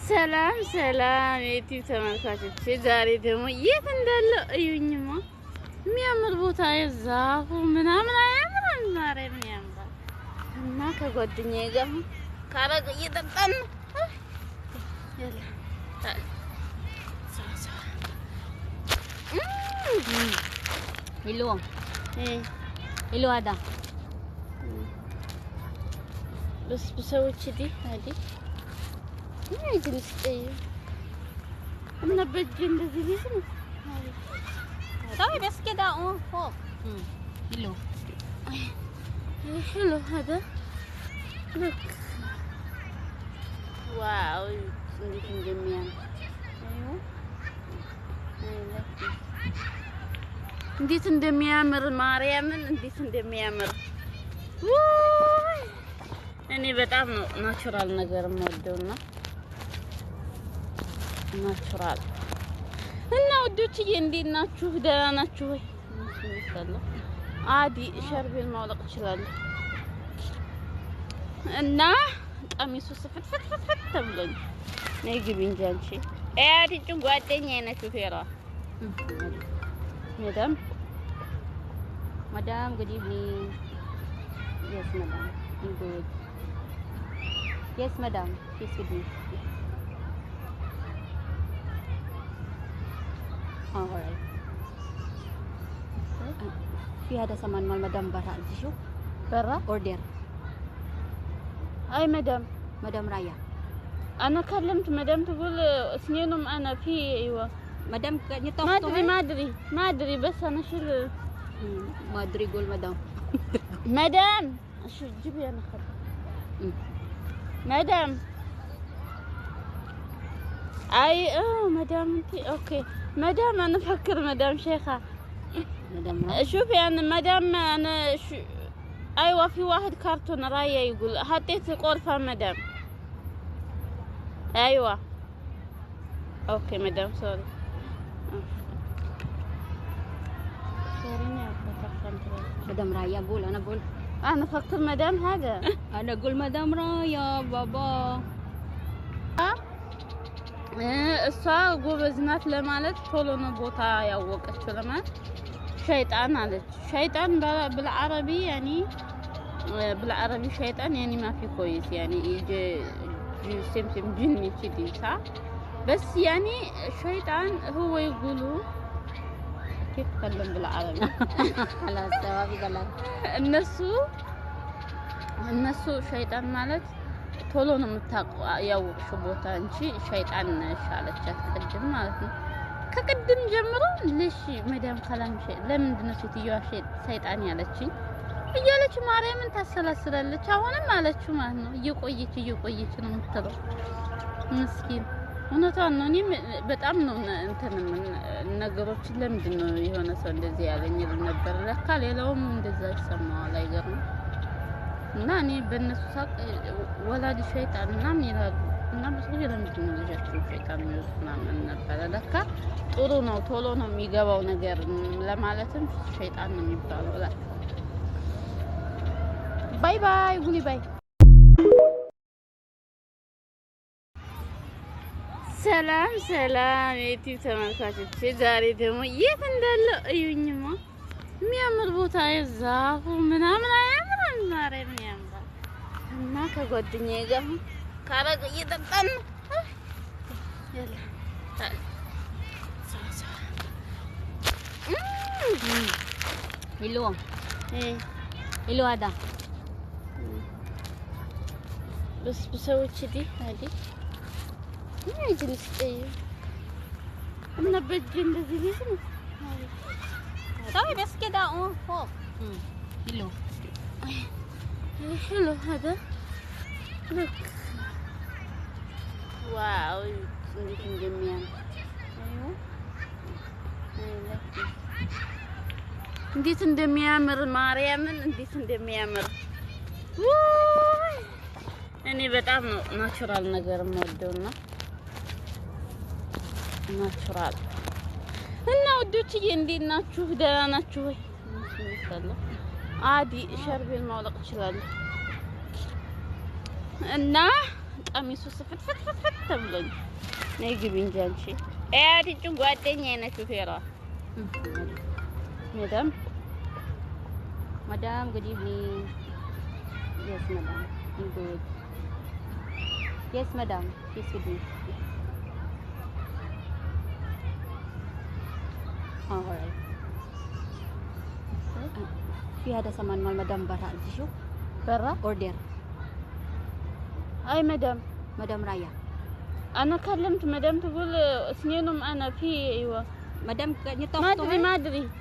ሰላም ሰላም የዩቲዩብ ተመልካቾች፣ ዛሬ ደግሞ የት እንዳለ እዩኝማ። የሚያምር ቦታ የዛፉ ምናምን አያምርም? ማርያም ያምራል። እና ከጓደኛዬ ጋር ካረግ እየጠጣን ነው። Hello ada. بس بسوي كذي هذه ما يجلس ايه انا بجي እንደዚህ ቢስ ነው طيب بس كده فوق حلو حلو هذا لك واو እንዴት እንደሚያምር እንዴት እንደሚያምር ማርያምን እንዴት እንደሚያምር እኔ በጣም ነው ናቹራል ነገር የምወደውና ናቹራል እና ወዶችዬ እንዴት ናችሁ? ደህና ናችሁ ወይ? አዲ ሸርቤል ማውለቅ ይችላል እና ቀሚሱ ስፍትፍትፍት ተብሎኝ ነይ ግቢ እንጂ አንቺ አያት ጓደኛዬ ነች ፌራ Madam, good evening. Yes, madam. I'm good. Yes, madam. Please with me. Oh, alright. في هذا سامان مال مدام برا تشو برا اوردر. اي مدام رايا. انا كلمت مدام تقول سنينهم انا في ايوه مدام ما ادري بس انا شو ما ادري قول مدام شو جيبي انا خد مدام اي مدام انت اوكي مدام انا افكر مدام شيخه مدام شوفي انا مدام انا ايوه في واحد كرتون رايه يقول حطيت غرفه مدام ايوه اوكي مدام سوري مدام رايا قول انا افكر مدام هذا انا اقول مدام رايا بابا እሷ ጎበዝ ናት ለማለት ቶሎ ነው ቦታ ያወቀችው ለማለት ሸይጣን አለች ሸይጣን بالعربي يعني بالعربي شيطان يعني ما في كويس يعني يجي سمسم جني كذي صح بس يعني شيطان هو يقولوا كيف تكلم بالعربي خلاص توابي قالك እነሱ ሸይጣን ማለት ቶሎ ነው የምታውቀው ያወቅሽው ቦታ እንጂ ሸይጣን ነሽ አለቻት ቅድም ማለት ነው ከቅድም ጀምሮ ለሽ መዳም ካላም ለምንድን ነው ሴትዮዋ ሸይጣን ያለችኝ እያለች ማርያምን ታሰላስላለች አሁንም አለችው ማለት ነው እየቆየች ነው የምትለው ምስኪን እውነቷን ነው እኔም በጣም ነው እንትን ነገሮችን ለምንድን ነው የሆነ ሰው እንደዚህ ያለኝ ነበር ለካ ሌላውም እንደዛ ይሰማዋል አይገርም እና እኔ በእነሱ ሳቅ ወላዲ ሸይጣን ምናምን ይላሉ እና ብዙ ለምንድን ነው ልጃቸው ሸይጣን ምናምን ነበር ለካ ጥሩ ነው ቶሎ ነው የሚገባው ነገር ለማለትም ሸይጣን ነው የሚባለው ለካ ባይ ባይ ጉሊ ባይ ሰላም ሰላም የዩቲዩብ ተመልካቾች፣ ዛሬ ደግሞ የት እንዳለ እዩኝማ። የሚያምር ቦታ የዛፉ ምናምን አያምርም? ማርያም ያምራል። እና ከጓደኛዬ ጋር ካረግ እየጠጣን ነው። Hello ada. بس بسوي كذي هذه ما يجلس ايه انا بجي እንደዚህ ቢስ ነው طيب بس كده فوق حلو هذا لك واو እንዴት እንደሚያምር እንዴት እንደሚያምር ማርያምን እንዴት እንደሚያምር እኔ በጣም ነው ናቹራል ነገር የምወደውና ናቹራል እና ወዶችዬ እንዴት ናችሁ? ደህና ናችሁ ወይ? አዲ ሸርቤል ማውለቅ ይችላል እና ቀሚሱ ስፍትፍትፍት ተብሎኝ ነይ ግቢ እንጂ አንቺ አያትጭ ጓደኛዬ ነች ሹፌሯ Madam, good evening. Yes, madam. I'm good. Yes, madam. Please with me. Oh, alright. في هذا سامان مال مدام برا تشوف برا اوردر اي مدام رايا انا كلمت مدام تقول اثنينهم انا في ايوه مدام نطق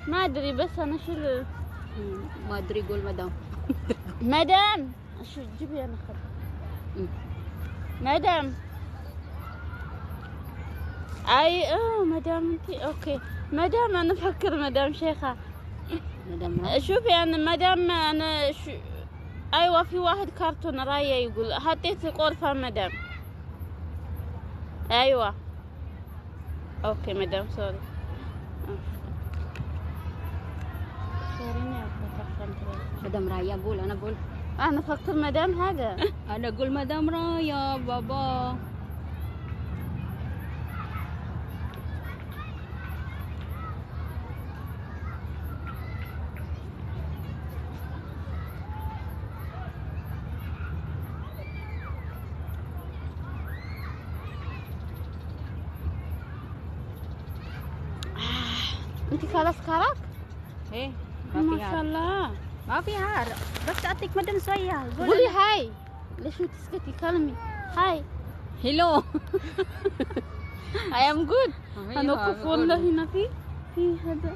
ما ادري بس انا شو ما ادري قول مدام شو جيبي انا خذ مدام اي مدام انت اوكي مدام انا افكر مدام شيخه مدام شوفي انا مدام انا ايوه في واحد كرتون رايه يقول حطيت غرفه مدام ايوه اوكي مدام سوري مدام رايا قول انا افكر مدام هذا انا اقول مدام رايا بابا انت خلاص كراك ايه ما شاء الله ما في هار بس اعطيك مدام شويه قولي هاي ليش تسكتي كلمي هاي هلو I am good انا وقف والله هنا في هذا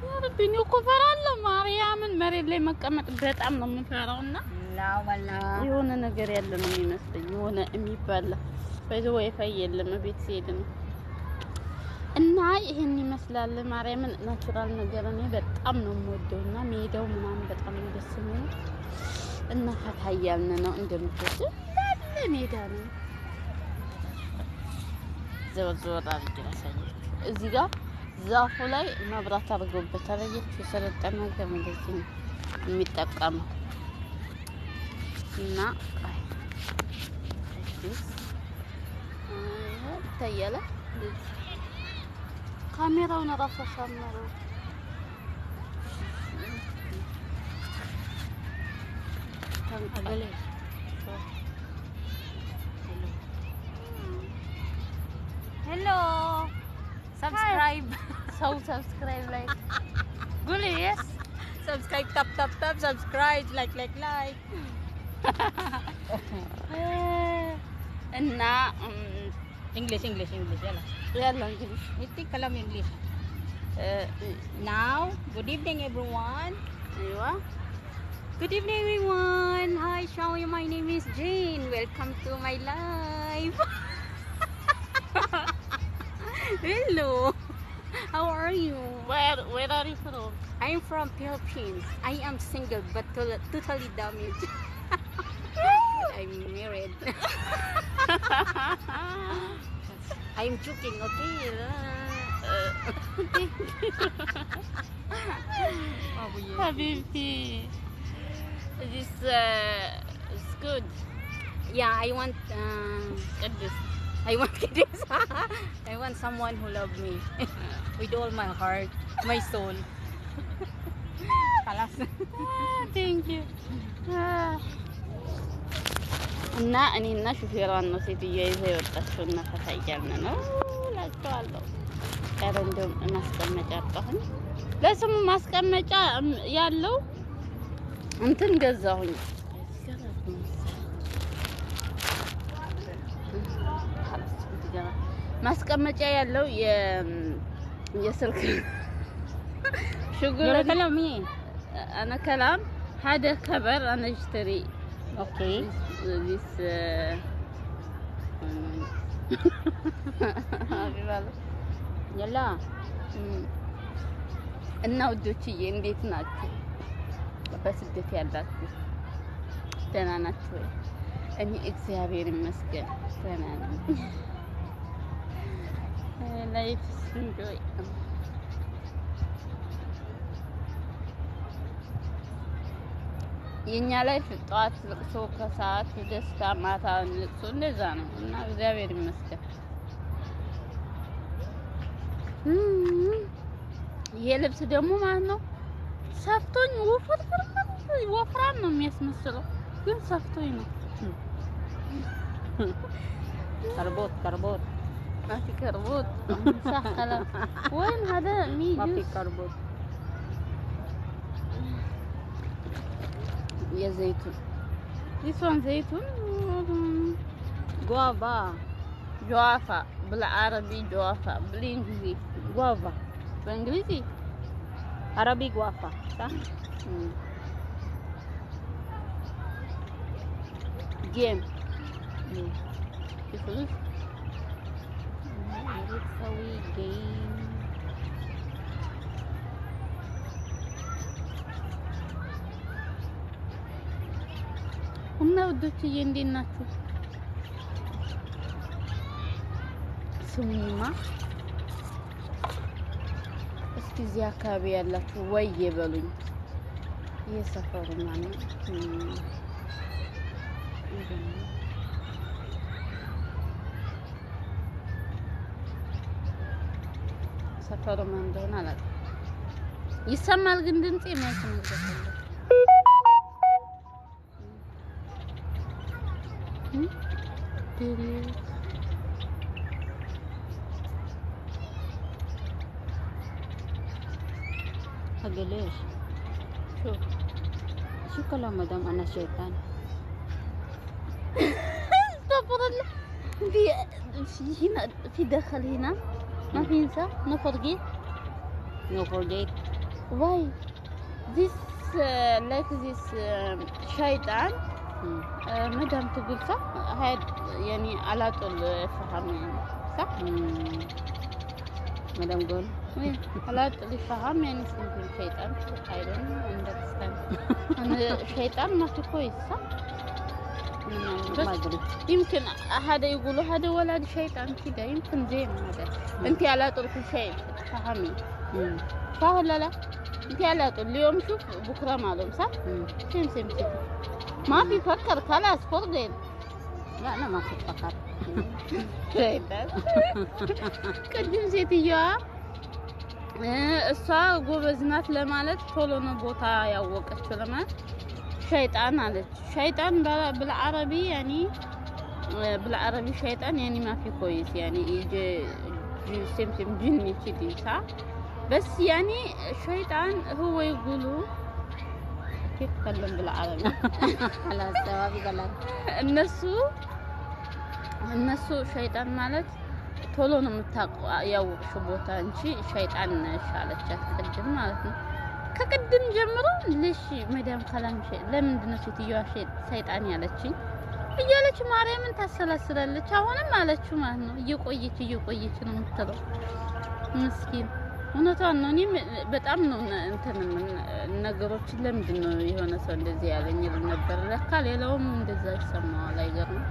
يا ربي نوقف الله ማርያም መሬት ላይ መቀመጥ በጣም ነው የምፈራውና لا والله የሆነ ነገር ያለ ነው የሚመስለኝ የሆነ የሚባላ በዚህ ዋይፋይ የለም ቤት ሲሄድ ነው እና ይሄን ይመስላል ማርያምን ናቹራል ነገር ነው በጣም ነው የምወደውና ሜዳው ምናምን በጣም ነው ደስ የሚለው እና ፈታያልን ነው እንደምትወጪ ሜዳ ነው ዘወር አድርገሻል እዚህ ጋር ዛፉ ላይ መብራት አድርገውበታል አየች የሰለጠነ ነገር እንደዚህ ነው የሚጠቀመው እና ታያለ ካሜራውን ራሱ አሳመረው ታንቀበለ hello subscribe so subscribe like good yes subscribe tap subscribe like እና English يلا English انت كلام English now good evening everyone ايوه good evening everyone hi Shawi my name is Jane welcome to my life hello how are you where are you from I'm from Philippines I am single but totally damaged I'm married I'm joking, okay? Habibti, this is good. Yeah, I want this. I want someone who loves me with all my heart, my soul. Thank you. እና እኔና ሹፌሯን ነው ሴትዮ ይዘው የወጣችውና ፈታያልን ነው ላስተዋለሁ ቀረንዶም ማስቀመጫ አጣሁኝ ለስሙ ማስቀመጫ ያለው እንትን ገዛሁኝ ማስቀመጫ ያለው የስልክ شغل كلامي انا كلام هذا خبر انا اشتري اوكي this يلا እና ውዶችዬ እንዴት ናችሁ በስደት ያላችሁ ደህና ናችሁ ወይ እኔ እግዚአብሔር ይመስገን ደህና ነኝ ላይፍ እንጆይ የኛ ላይ ጠዋት ልቅሶ ከሰዓት ደስታ ማታ ልቅሶ እንደዛ ነው እና እግዚአብሔር ይመስገን። ይሄ ልብስ ደግሞ ማለት ነው ሰፍቶኝ ወፍራም ነው የሚያስመስለው ግን ሰፍቶኝ ነው። كربوت ما في كربوت صح خلاص. وين هذا ما في كربوت يا زيتون. This one زيتون. جوافة بالعربي جوافة بالإنجليزي جوافا بالإنجليزي عربي جوافا صح. جيم الفلوس تسوي جيم. እና ውዶችዬ እንዴት ናችሁ? ስሙኝማ እስኪ እዚህ አካባቢ ያላችሁ ወይ የበሉኝ። የሰፈሩ ማነው? ሰፈሩ ማን እንደሆነ አላውቅም። ይሰማል ግን ድምጼ ማይሰማ ነው። ليش شو كلام مدام أنا شيطان. استغفر الله. في هنا في دخل هنا ما في إنسان. No forget. Why this like this شيطان مدام تقول صح هاد يعني على طول فهم يعني صح. مدام قول وين على طول فهم يعني اسمه شيطان. I don't understand. أنا شيطان ما في كويس صح. ما أدري يمكن هذا يقولوا هذا ولد شيطان كذا يمكن زين هذا. أنت على طول كل شيء تفهمي صح ولا لا؟ أنت على طول اليوم شوف بكرة معلوم صح؟ سم ما في فكر خلاص فرقين. لا أنا ما كنت فكر. شيطان ቅድም ሴትዮዋ እሷ ጎበዝ ናት ለማለት ቶሎ ነው ቦታ ያወቀችው ለማለት شيطان አለች። شيطان بالعربي يعني بالعربي شيطان يعني ما في كويس يعني يجي سمسم جني كذي صح. بس يعني شيطان هو يقولوا كيف تكلم بالعربي خلاص جوابي غلط. እነሱ ሸይጣን ማለት ቶሎ ነው የምታውቀው ያወቅሽው ቦታ እንጂ ሸይጣን ነሽ አለቻት ቅድም ማለት ነው። ከቅድም ጀምሮ ልሽ መዳም ካላም ለምንድን ነው ሴትዮዋ ሰይጣን ያለችኝ እያለች ማርያምን ታሰላስላለች። አሁንም አለችው ማለት ነው። እየቆየች ነው የምትለው ምስኪን። እውነቷን ነው። እኔም በጣም ነው እንትን ነገሮችን ለምንድን ነው የሆነ ሰው እንደዚህ ያለኝ ነበር። ለካ ሌላውም እንደዛ ይሰማዋል። አይገርም።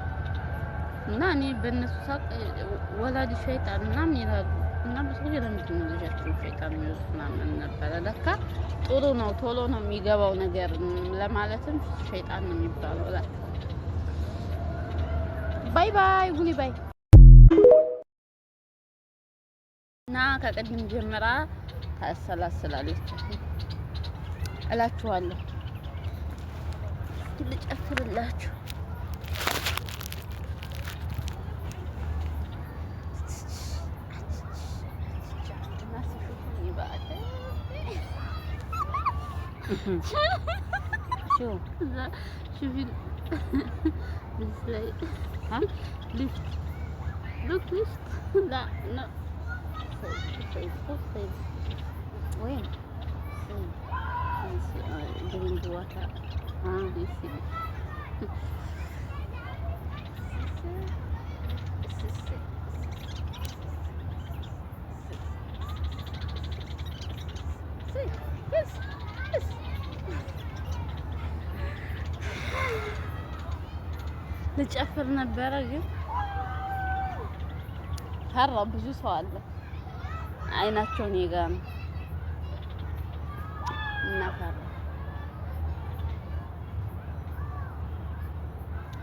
እና እኔ በእነሱ ሳቅ ወላጅ ሸይጣን ምናምን ይላሉ። እና ብዙ ጊዜ ለምንድን ነው ልጃቸው ሸይጣን የሚሉት ምናምን ነበረ። ለካ ጥሩ ነው ቶሎ ነው የሚገባው ነገር ለማለትም ሸይጣን ነው የሚባለው እላቸዋለሁ። ባይ ባይ ጉሊ ባይ። እና ከቅድም ጀምራ ታሰላስላለች እላችኋለሁ። ልጨፍርላችሁ شو لا شوفي ازاي ها ليفت لوك ليفت لا لا وين جرين جواتا ديسي ልጨፍር ነበረ ግን ፈራ። ብዙ ሰው አለ። አይናቸው እኔ ጋር ነው እና ፈራ።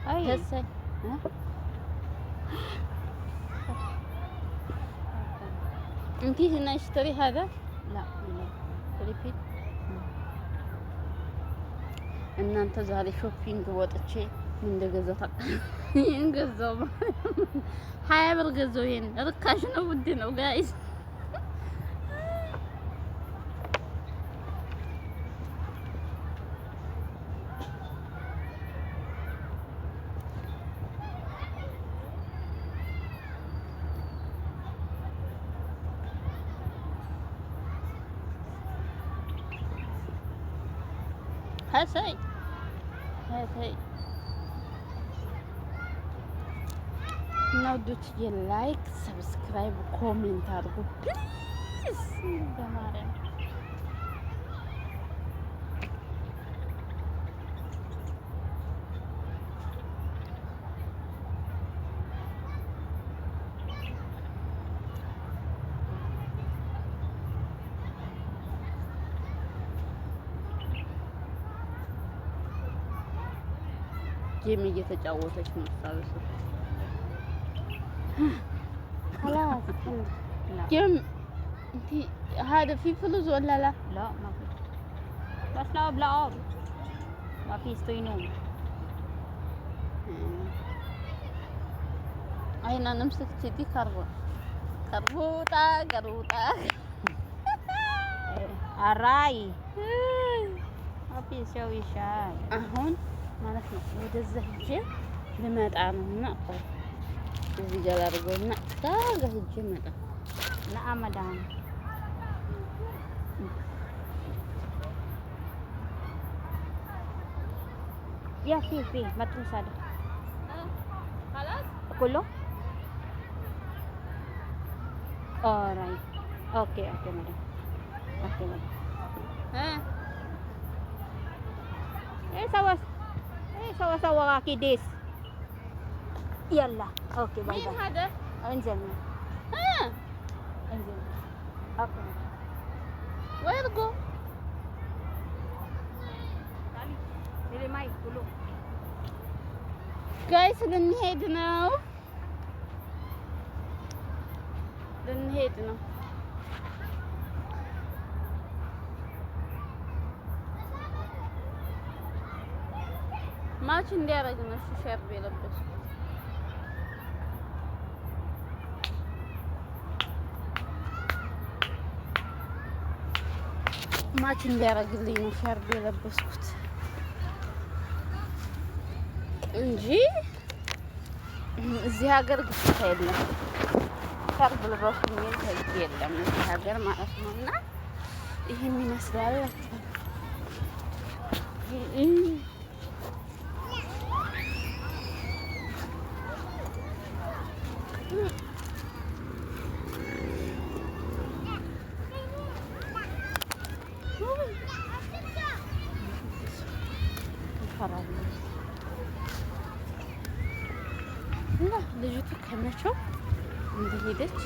أي هسه انتي هنا اشتري هذا لا ሪፒት እናንተ ዛሬ ሾፒንግ ወጥቼ ምን እንደገዛው ታውቃለህ? ይሄን ገዛው 20 ብር ገዛው። ይሄን ርካሽ ነው ውድ ነው ጋይስ። هاتي نودوتي لايك سبسكرايب وكومنت አድርጉ ፕሊዝ በማርያም ጌም እየተጫወተች ነው ሳብስ خلاص لا ጌም انت هذا في فلوس ولا لا؟ لا ما في بس لعب لعب ما في استوينون اينا نمسك تدي كربوطة الراي ما في يسوي شاي አሁን ማለት ነው ወደዛ ሂጅ ልመጣ ነው እና ቆይ እዚህ ጋር አድርገውና ታጋ ሂጅ መጣ نعم مدام يا في متروس هذا خلاص كله alright اوكي مدام اوكي مدام ها سوا راكي ديس يلا اوكي باي مين باي هذا؟ انزل ها انزل اوكي وين جو؟ تعالي ماي كله ጋይስ ልንሄድ ነው ማች እንዲያደርግ ነው ሸርብ የለበስኩት ማች እንዲያደርግልኝ ነው ሸርብ የለበስኩት እንጂ እዚህ ሀገር ግዴታ የለም። ሸርብ ልበሱ የሚል ህግ የለም እዚህ ሀገር ማለት ነው። እና ይሄን ይመስላል። እና ልጅቱ ከመቼው እንደሄደች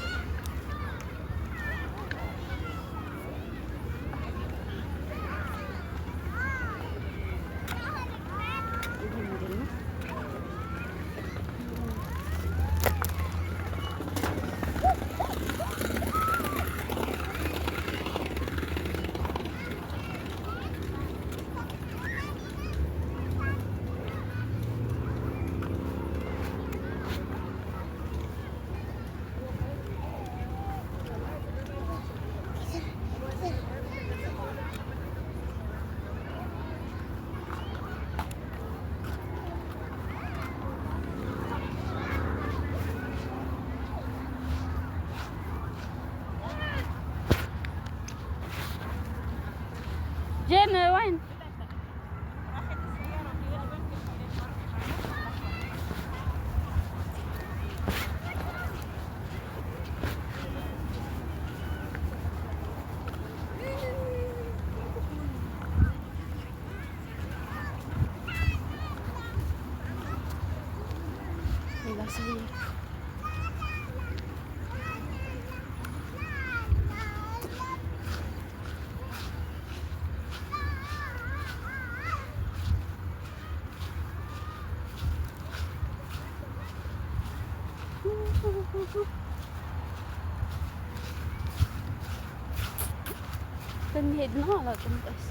ልንሄድ ነው አላውቅም። ቀስ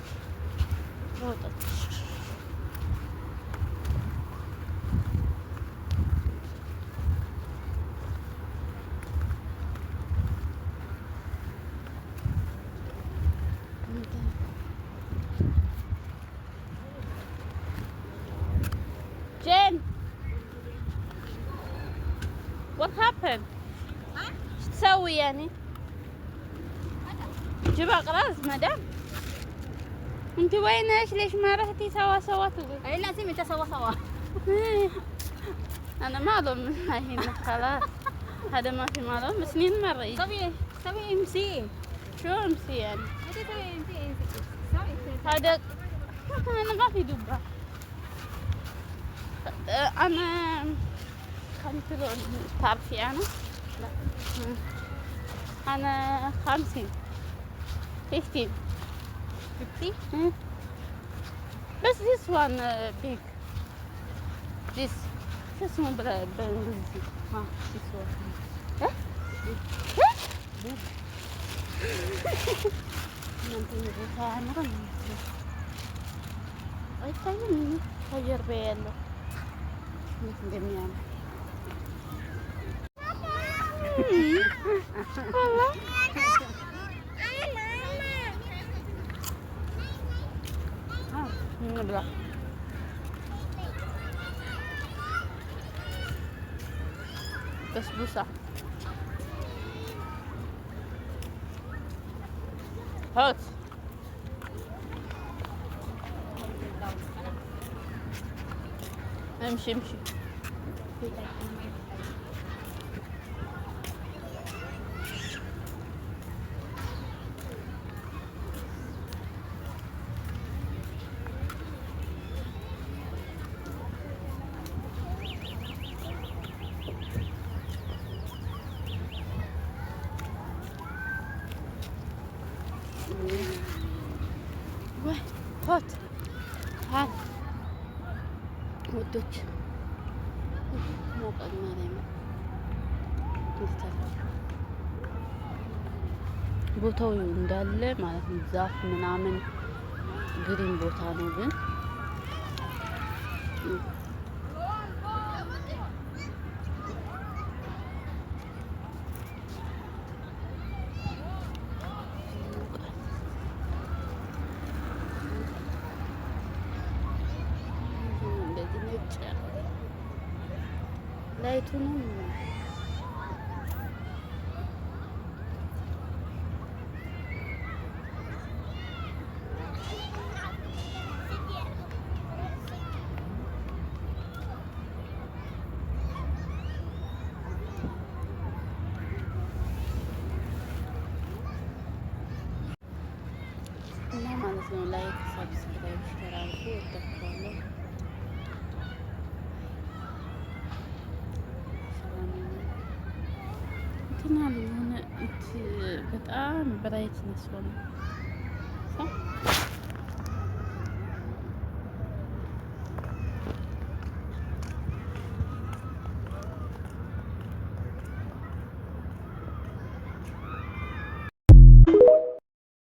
ወጣች Jen, what happened? ايش تسوي يعني؟ جيب اقراص مدام. انت وين ايش ليش ما رحتي سوا تقول؟ اي لازم انت سوا انا معلوم هنا خلاص. هذا ما في معلوم سنين مرة يجي. سوي ام سي. شو ام سي يعني؟ سوي ام سي. هذا انا ما في دبة. انا كم كيلو تعرفي انا؟ لا انا 50 50 بس this one big this شو اسمه بالانجليزي؟ this one nanti buka anak kan አይታይም ከጀርባ ያለው እንዴት እንደሚያምር እንብላ በስቡሳ هات امشي هات هات ውዶች ሞቀኝ ማርያም ቦታው እንዳለ ማለት ነው። ዛፍ ምናምን ግሪን ቦታ ነው ግን ላይቱንም እና ማለት ነው። ላይክ ሰብስክራይብ ሼር አድርጉ። ወጣችኋለሁ። እንትና የሆነ በጣም ብራይትነስ ሆነ